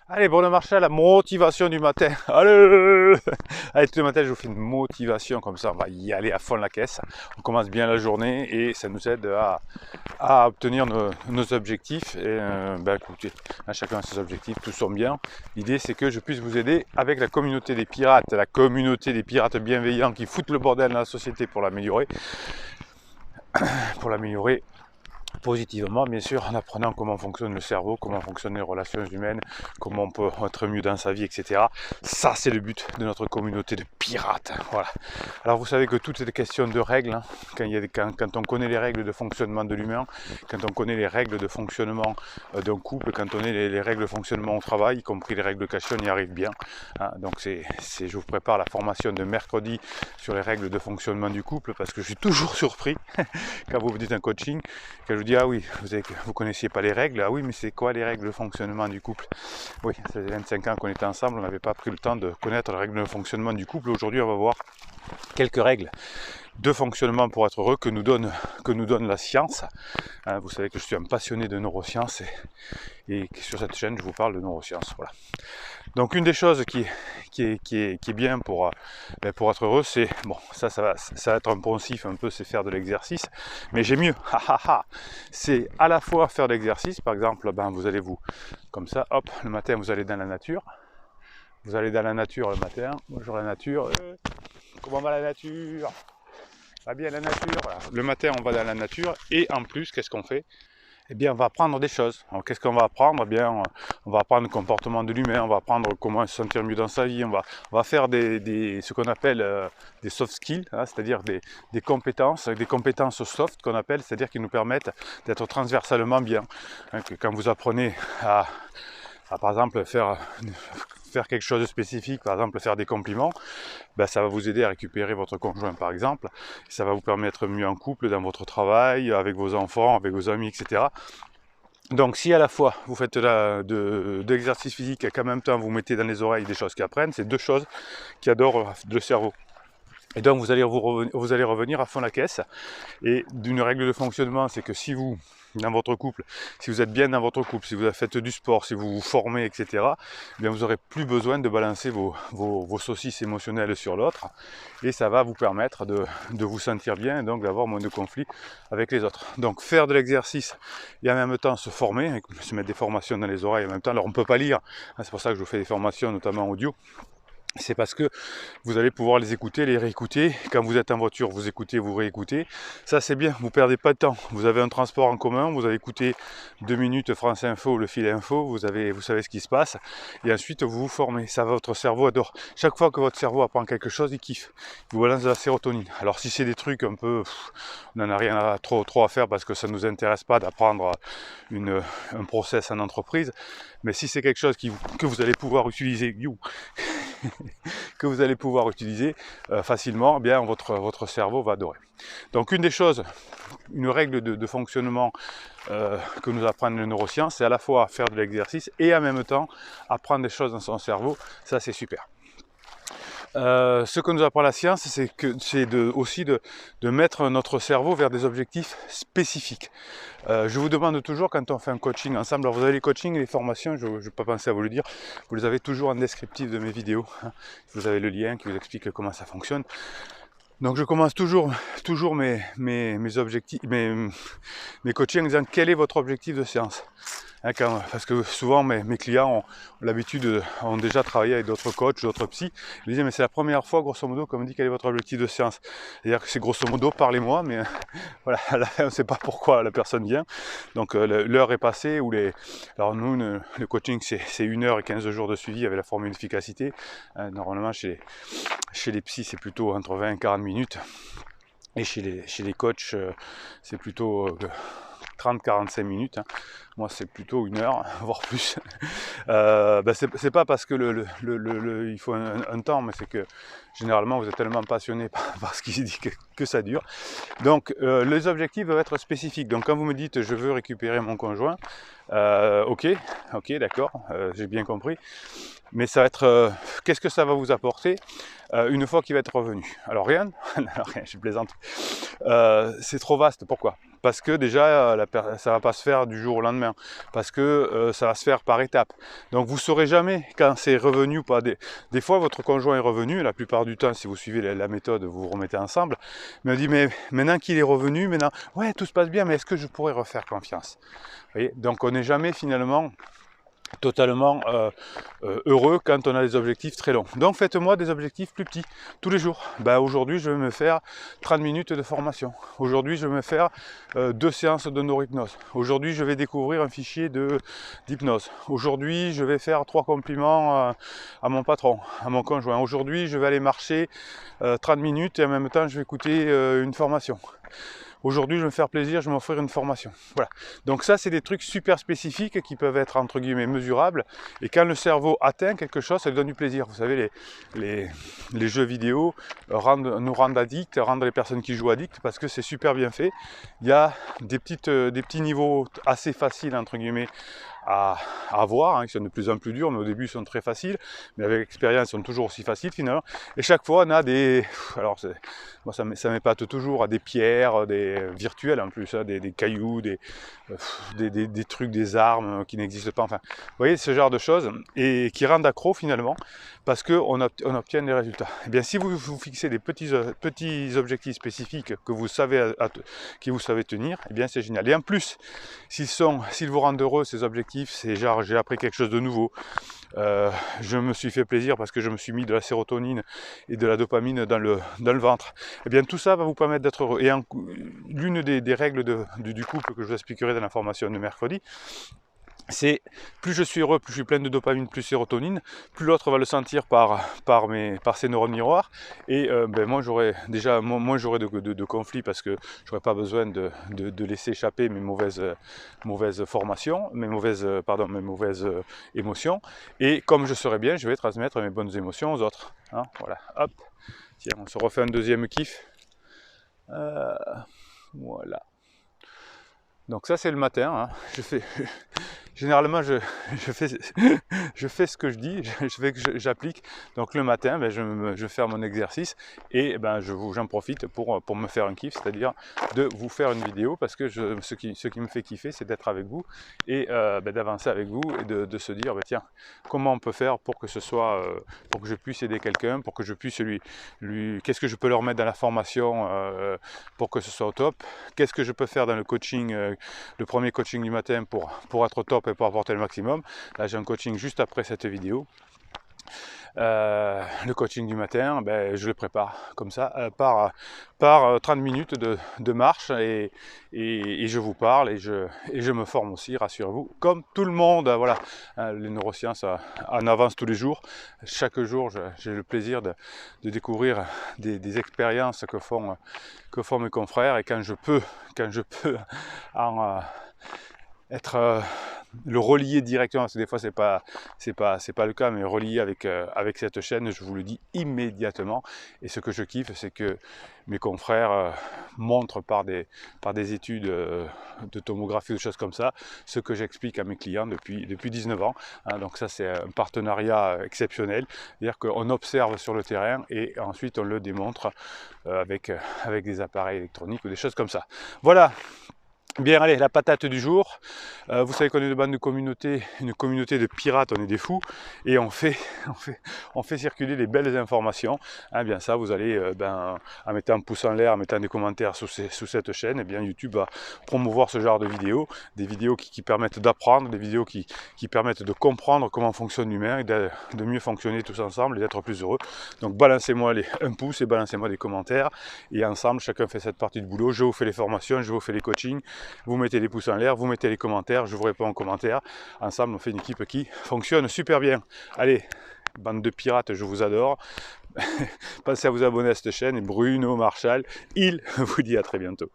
Allez, bon marché à la motivation du matin. Allez, allez, tous les matins, je vous fais une motivation comme ça. On va y aller à fond la caisse. On commence bien la journée et ça nous aide à obtenir nos objectifs. Et ben, écoutez, hein, chacun a ses objectifs, tous sont bien. L'idée, c'est que je puisse vous aider avec la communauté des pirates bienveillants qui foutent le bordel dans la société pour l'améliorer positivement, bien sûr, en apprenant comment fonctionne le cerveau, comment fonctionnent les relations humaines, comment on peut être mieux dans sa vie, etc. Ça, c'est le but de notre communauté de pirates. Voilà. Alors, vous savez que tout est question de règles. Hein. Quand on connaît les règles de fonctionnement de l'humain, quand on connaît les règles de fonctionnement d'un couple, quand on connaît les règles de fonctionnement au travail, y compris les règles de cachot, on y arrive bien. Hein. Donc, je vous prépare la formation de mercredi sur les règles de fonctionnement du couple, parce que je suis toujours surpris quand vous me dites un coaching, quand je vous dis ah oui, vous connaissiez pas les règles, ah oui mais c'est quoi les règles de fonctionnement du couple? Oui, ça fait 25 ans qu'on était ensemble, on n'avait pas pris le temps de connaître les règles de fonctionnement du couple. Aujourd'hui on va voir quelques règles de fonctionnement pour être heureux que nous donne la science. Hein, vous savez que je suis un passionné de neurosciences et sur cette chaîne je vous parle de neurosciences. Voilà. Donc une des choses qui est bien pour être heureux, c'est, bon, ça va être un poncif un peu, c'est faire de l'exercice, mais j'ai mieux, c'est à la fois faire de l'exercice, par exemple, vous allez comme ça, hop, le matin vous allez dans la nature, le matin, bonjour la nature, comment va la nature? Va bien la nature, voilà. Le matin on va dans la nature, et en plus, qu'est-ce qu'on fait? Eh bien, on va apprendre des choses. Alors, qu'est-ce qu'on va apprendre? Eh bien, on va apprendre le comportement de l'humain, on va apprendre comment se sentir mieux dans sa vie, on va faire ce qu'on appelle des soft skills, hein, c'est-à-dire des compétences soft qu'on appelle, c'est-à-dire qui nous permettent d'être transversalement bien. Hein, quand vous apprenez par exemple, faire quelque chose de spécifique, par exemple faire des compliments, ça va vous aider à récupérer votre conjoint par exemple, ça va vous permettre mieux en couple, dans votre travail, avec vos enfants, avec vos amis, etc. Donc si à la fois vous faites de l'exercice physique et qu'en même temps vous mettez dans les oreilles des choses qui apprennent, c'est deux choses qui adorent le cerveau. Et donc vous allez revenir à fond la caisse. Et d'une règle de fonctionnement, c'est que si vous, dans votre couple, si vous êtes bien dans votre couple, si vous faites du sport, si vous vous formez, etc., eh bien vous n'aurez plus besoin de balancer vos saucisses émotionnelles sur l'autre. Et ça va vous permettre de vous sentir bien et donc d'avoir moins de conflits avec les autres. Donc faire de l'exercice et en même temps se former, se mettre des formations dans les oreilles en même temps. Alors on ne peut pas lire, hein, c'est pour ça que je vous fais des formations, notamment audio. C'est parce que vous allez pouvoir les écouter, les réécouter. Quand vous êtes en voiture, vous écoutez, vous réécoutez. Ça c'est bien, vous ne perdez pas de temps. Vous avez un transport en commun, vous allez écouter 2 minutes France Info, le fil info, vous savez ce qui se passe. Et ensuite vous vous formez. Ça, votre cerveau adore. Chaque fois que votre cerveau apprend quelque chose, il kiffe. Il vous balance de la sérotonine. Alors si c'est des trucs un peu, on n'en a rien trop à faire parce que ça ne nous intéresse pas d'apprendre un process en entreprise. Mais si c'est quelque chose que vous allez pouvoir utiliser, facilement, eh bien votre cerveau va adorer. Donc une règle de fonctionnement que nous apprennent les neurosciences, c'est à la fois faire de l'exercice et en même temps apprendre des choses dans son cerveau. Ça c'est super. Ce que nous apprend la science, c'est aussi de mettre notre cerveau vers des objectifs spécifiques. Je vous demande toujours, quand on fait un coaching ensemble, alors vous avez les coachings et les formations, je n'ai pas pensé à vous le dire, vous les avez toujours en descriptif de mes vidéos. Vous avez le lien qui vous explique comment ça fonctionne. Donc je commence toujours mes objectifs, mes coachings en disant quel est votre objectif de séance. Hein, parce que souvent mes clients ont l'habitude, ont déjà travaillé avec d'autres coachs, d'autres psys. Ils disent mais c'est la première fois grosso modo qu'on me dit quel est votre objectif de séance. C'est-à-dire que c'est grosso modo parlez-moi, mais voilà, à la fin on ne sait pas pourquoi la personne vient. Donc l'heure est passée. Alors nous le coaching c'est 1 heure et 15 jours de suivi avec la formule d'efficacité. Normalement chez les psys c'est plutôt entre 20 et 40 minutes. Et chez les coachs c'est plutôt 30-45 minutes, hein. Moi c'est plutôt 1 heure, voire plus. C'est pas parce que il faut un temps, mais c'est que généralement vous êtes tellement passionné par ce qui est dit que ça dure. Donc les objectifs doivent être spécifiques. Donc quand vous me dites je veux récupérer mon conjoint, ok, d'accord, j'ai bien compris. Mais ça va être, qu'est-ce que ça va vous apporter une fois qu'il va être revenu? Alors rien, rien, je plaisante. C'est trop vaste, pourquoi? Parce que déjà, ça ne va pas se faire du jour au lendemain, parce que ça va se faire par étapes. Donc vous ne saurez jamais quand c'est revenu ou pas. Des fois, votre conjoint est revenu, la plupart du temps, si vous suivez la méthode, vous vous remettez ensemble. Mais on dit, mais maintenant qu'il est revenu, maintenant, ouais, tout se passe bien, mais est-ce que je pourrais refaire confiance? Vous voyez, donc on n'est jamais finalement totalement heureux quand on a des objectifs très longs. Donc faites-moi des objectifs plus petits tous les jours. Aujourd'hui je vais me faire 30 minutes de formation. Aujourd'hui je vais me faire 2 séances de neurohypnose. Aujourd'hui je vais découvrir un fichier d'hypnose. Aujourd'hui je vais faire 3 compliments à mon patron, à mon conjoint. Aujourd'hui je vais aller marcher 30 minutes et en même temps je vais écouter une formation. Aujourd'hui, je vais me faire plaisir, je vais m'offrir une formation. Voilà. Donc ça, c'est des trucs super spécifiques qui peuvent être, entre guillemets, mesurables. Et quand le cerveau atteint quelque chose, ça lui donne du plaisir. Vous savez, les jeux vidéo nous rendent addicts, rendent les personnes qui jouent addicts, parce que c'est super bien fait. Il y a des petits niveaux assez faciles, entre guillemets, à avoir, hein, qui sont de plus en plus durs, mais au début ils sont très faciles, mais avec l'expérience ils sont toujours aussi faciles finalement. Et chaque fois on a des, alors moi ça m'épate toujours, à des pierres, des virtuelles en plus, hein, des cailloux, des trucs, des armes qui n'existent pas, enfin, vous voyez ce genre de choses, et qui rendent accro finalement, parce qu'on obtient des résultats. Et bien si vous vous fixez des petits objectifs spécifiques que vous savez, vous savez tenir, et bien c'est génial. Et en plus, s'ils vous rendent heureux ces objectifs, c'est genre j'ai appris quelque chose de nouveau, je me suis fait plaisir parce que je me suis mis de la sérotonine et de la dopamine dans le ventre, et bien tout ça va vous permettre d'être heureux. Et l'une des règles du couple que je vous expliquerai dans la formation de mercredi, c'est plus je suis heureux, plus je suis plein de dopamine, plus sérotonine, plus l'autre va le sentir par ses neurones miroirs, et moi j'aurai déjà moins j'aurai de conflits, parce que j'aurai pas besoin de laisser échapper mes mauvaises formations, mes mauvaises émotions, et comme je serai bien, je vais transmettre mes bonnes émotions aux autres, hein, voilà, hop, tiens, on se refait un deuxième kiff, voilà. Donc ça c'est le matin, hein. Généralement je fais ce que je dis, j'applique. Donc le matin, je fais mon exercice, et j'en profite pour me faire un kiff, c'est-à-dire de vous faire une vidéo, parce que ce qui me fait kiffer, c'est d'être avec vous, et d'avancer avec vous, et de se dire tiens, comment on peut faire pour que ce soit pour que je puisse aider quelqu'un, pour que je puisse qu'est-ce que je peux leur mettre dans la formation pour que ce soit au top, qu'est-ce que je peux faire dans le coaching, le premier coaching du matin pour être au top et pour apporter le maximum. Là j'ai un coaching juste après cette vidéo. Le coaching du matin, je le prépare comme ça, par 30 minutes de marche, et je vous parle, et je me forme aussi, rassurez-vous, comme tout le monde. Voilà, les neurosciences en avancent tous les jours. Chaque jour, j'ai le plaisir de découvrir des expériences que font mes confrères, et quand je peux en être le relier directement, parce que des fois c'est pas le cas, mais relier avec cette chaîne, je vous le dis immédiatement. Et ce que je kiffe, c'est que mes confrères montrent par des études de tomographie ou des choses comme ça, ce que j'explique à mes clients depuis 19 ans. Hein, donc ça c'est un partenariat exceptionnel, c'est-à-dire qu'on observe sur le terrain et ensuite on le démontre avec des appareils électroniques ou des choses comme ça. Voilà. Bien, allez, la patate du jour. Vous savez qu'on est une communauté de pirates, on est des fous, et on fait circuler les belles informations. Hein, bien ça, vous allez, en mettant un pouce en l'air, en mettant des commentaires sous cette chaîne, et bien YouTube va promouvoir ce genre de vidéos, des vidéos qui permettent d'apprendre, des vidéos qui permettent de comprendre comment fonctionne l'humain, et de mieux fonctionner tous ensemble, et d'être plus heureux. Donc balancez-moi un pouce et balancez-moi des commentaires, et ensemble, chacun fait cette partie du boulot. Je vous fais les formations, je vous fais les coachings. Vous mettez les pouces en l'air, vous mettez les commentaires, je vous réponds en commentaire. Ensemble, on fait une équipe qui fonctionne super bien. Allez, bande de pirates, je vous adore. Pensez à vous abonner à cette chaîne. Et Bruno Marchal, il vous dit à très bientôt.